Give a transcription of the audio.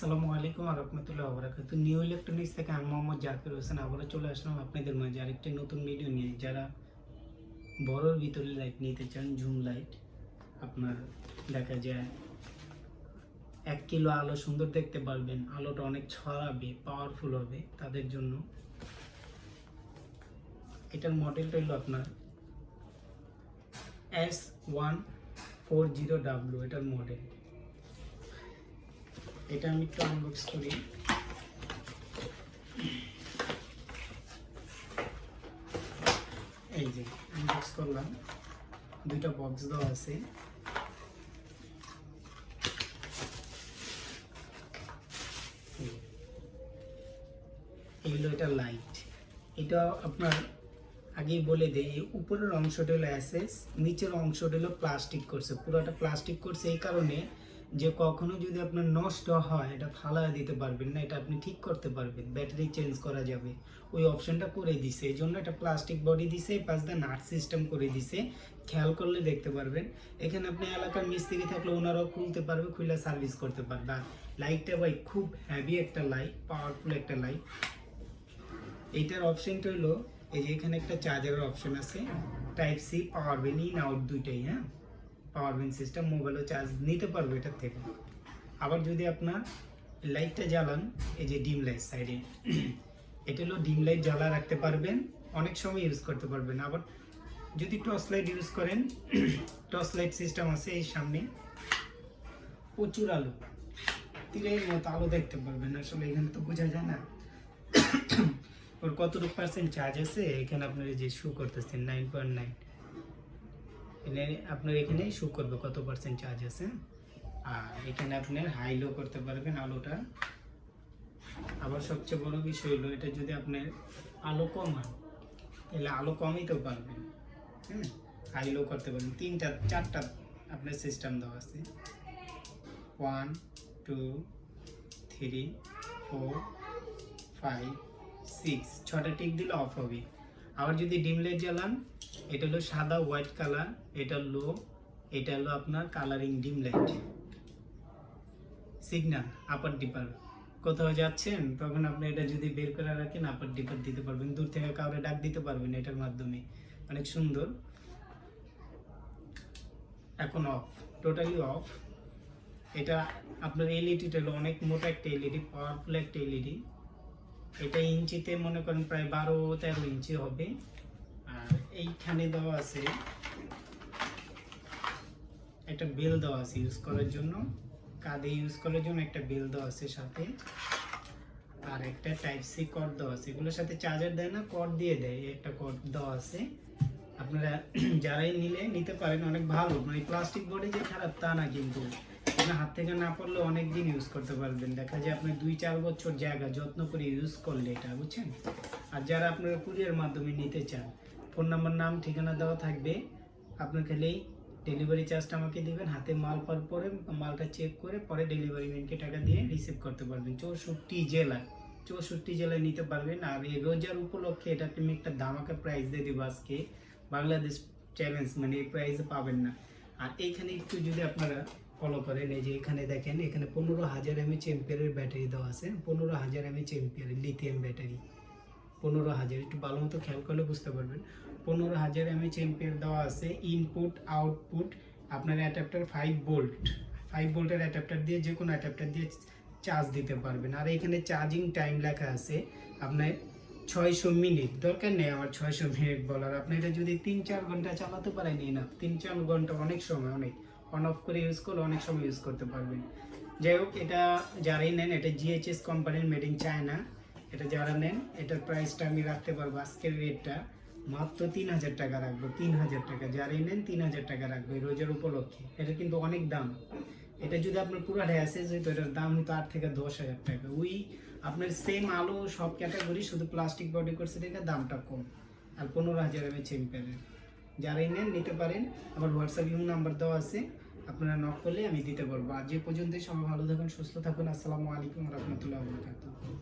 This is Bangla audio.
আসসালামু আলাইকুম রহমতুল্লাহ বারাকাতুহু। নিউ ইলেকট্রনিক্স থেকে আমি মোহাম্মদ জাকির হোসেন আবারও চলে আসলাম আপনাদের মাঝে আরেকটি নতুন ভিডিও নিয়ে। যারা বড়োর ভিতরে লাইট নিতে চান, ঝুম লাইট, আপনার দেখা যায় 1 কিলো আলো সুন্দর দেখতে পারবেন, আলোটা অনেক ছড়াবে, পাওয়ারফুল হবে, তাদের জন্য এটার মডেলটা হলো আপনার S140W এটার মডেল। এটা আমি একটু আনবক্স করি। এই যে আনবক্স করলাম, দুইটা বক্স দেওয়া আছে। এইগুলো এটা লাইট, এটা আপনার আগেই বলে দেই, উপরের অংশটা হলো এসএস, নিচের অংশটা হলো প্লাস্টিক করছে, পুরোটা প্লাস্টিক করছে এই কারণে যে কখনো যদি আপনার নষ্ট হয় এটা ফালায় দিতে পারবেন না, এটা আপনি ঠিক করতে পারবেন, ব্যাটারি চেঞ্জ করা যাবে, ওই অপশনটা করে দিছে। এই জন্য এটা প্লাস্টিক বডি দিছে, পাশ দিয়ে নাট সিস্টেম করে দিছে, খেয়াল করলে দেখতে পারবেন। এখানে আপনি এলাকার মিস্ত্রি থাকলে ওনারাও খুলতে পারবে, খুলে সার্ভিস করতে পারবে। আর লাইটটা ভাই খুব হেভি একটা লাইট, পাওয়ারফুল একটা লাইট। এইটার অপশনটা হলো এই যে এখানে একটা চার্জারের অপশন আছে, type C, power bank, in out দুইটাই। হ্যাঁ, পাওয়ার ব্যাংক সিস্টেম, মোবাইলও চার্জ নিতে পারবে এটার থেকে। আবার যদি আপনার লাইটটা জ্বালান, এই যে ডিম লাইট সাইডে, এটা হলো ডিম লাইট জ্বালা রাখতে পারবেন, অনেক সময় ইউজ করতে পারবেন। আবার যদি টর্চ লাইট ইউজ করেন, টর্চ লাইট সিস্টেম আছে এই সামনে, প্রচুর আলো, তীরের মতো আলো দেখতে পারবেন। আসলে এখানে তো বোঝা যায় না ওর কতটুকু পার্সেন্ট চার্জ আছে। এখানে আপনার যে শো করতেছেন 9.9, আপনার এখানে শো করবে কত পার্সেন্ট চার্জ আছে। আর এখানে আপনার হাই লো করতে পারবেন আলোটা। আবার সবচেয়ে বড় বিষয় হলো এটা যদি আপনার আলো কম হয় তাহলে আলো কমাইতেও পারবেন। হ্যাঁ, হাই লো করতে পারবেন। 4টা আপনার সিস্টেম দেওয়া আছে, 1 2 3 4 5 6, 6টা টিক দিলে অফ হবে। আবার যদি ডিম লাইট জ্বালান, এটা হলো সাদা হোয়াইট কালার, এটা লো, এটা হলো আপনার কালারিং ডিম লাইট। সিগন্যাল আপার ডিপার, কোথাও যাচ্ছেন তখন আপনি এটা যদি বের করে রাখেন, আপার ডিপার দিতে পারবেন, দূর থেকে কাউরে ডাক দিতে পারবেন এটার মাধ্যমে, অনেক সুন্দর। এখন অফ, টোটালি অফ। এটা আপনার এলইডিটা হলো অনেক মোটা একটা এলইডি, পাওয়ারফুল একটা এলইডি। এটা ইঞ্চিতে মনে করেন প্রায় 12-13 ইঞ্চি হবে। আর এইখানে দেওয়া আছে একটা বেল দেওয়া আছে ইউজ করার জন্য, কাঁধে ইউজ করার জন্য একটা বেল দেওয়া আছে সাথে। আর একটা টাইপ সি কর্ড দেওয়া আছে, এগুলোর সাথে চার্জার দেয় না, কর্ড দিয়ে দেয়, একটা কর্ড দেওয়া আছে। আপনারা যারাই নিতে পারেন, অনেক ভালো। মানে প্লাস্টিক বডি যে খারাপ তা না, কিন্তু আপনার হাত থেকে না পড়লে অনেক দিন ইউজ করতে পারবেন। দেখা যায় আপনি 2-4 বছর জায়গা যত্ন করে ইউজ করলে এটা, বুঝছেন। আর যারা আপনারা কুরিয়ার মাধ্যমে নিতে চান, ফোন নাম্বার, নাম, ঠিকানা দেওয়া থাকবে। আপনার খালি ডেলিভারি চার্জটা আমাকে দিবেন, হাতে মাল পাওয়ার পরে মালটা চেক করে পরে ডেলিভারি ম্যানকে টাকা দিয়ে রিসিভ করতে পারবেন। 64 জেলায় নিতে পারবেন। আর এই রোজার উপলক্ষে এটা তুমি একটা ধামাকা প্রাইস দিয়ে দিব আজকে, বাংলাদেশ চ্যালেঞ্জ, মানে এই প্রাইসে পাবেন না। আর এইখানে একটু যদি আপনারা ফলো করেন, এই যে এখানে দেখেন, এখানে 15,000 mAh এম্পিয়ারের ব্যাটারি দেওয়া আছে, 15,000 mAh এম্পিয়ারের লিথিয়াম ব্যাটারি, 15,000, একটু ভালো মতো খেয়াল করলে বুঝতে পারবেন। 15,000 mAh এম্পিয়ার দেওয়া আছে। ইনপুট আউটপুট আপনার অ্যাডাপ্টার 5 ভোল্টের অ্যাডাপ্টার দিয়ে, যে কোনো অ্যাডাপ্টার দিয়ে চার্জ দিতে পারবেন। আর এখানে চার্জিং টাইম লেখা আছে আপনার 600 মিনিট, দরকার নেই আমার 600 মিনিট বলার। আপনি এটা যদি 3-4 ঘন্টা চালাতে পারেন, না 3-4 ঘন্টা অনেক সময়, অনেক অন অফ করে ইউজ করলে অনেক সময় ইউজ করতে পারবেন। যাই হোক, এটা যারাই নেন, এটা জিএইচএস কোম্পানির, মেড ইন চায়না। এটা যারা নেন, এটার প্রাইসটা আমি রাখতে পারবো, আজকের রেটটা মাত্র 3,000 টাকা রাখবো। 3,000 টাকা, যারাই নেন 3,000 টাকা রাখবো এই রোজার উপলক্ষে। এটা কিন্তু অনেক দাম। এটা যদি আপনার পুরো অ্যাসেস হইতো, এটার দাম হইতো 8 থেকে 10,000 টাকা। ওই আপনার সেম আলো সব ক্যাটাগরি, শুধু প্লাস্টিক বডি করছে দেখে দামটা কম। আর 15,000 mAh এম্পিয়ারের, যারাই নেন নিতে পারেন। আমার হোয়াটসঅ্যাপ নাম্বার দেওয়া আছে, আপনারা নক করলে আমি দিতে পারবো। আজ এ পর্যন্তই, সবাই ভালো থাকুন, সুস্থ থাকুন। আসসালামু আলাইকুম রহমতুল্লাহ বরকাতুহু।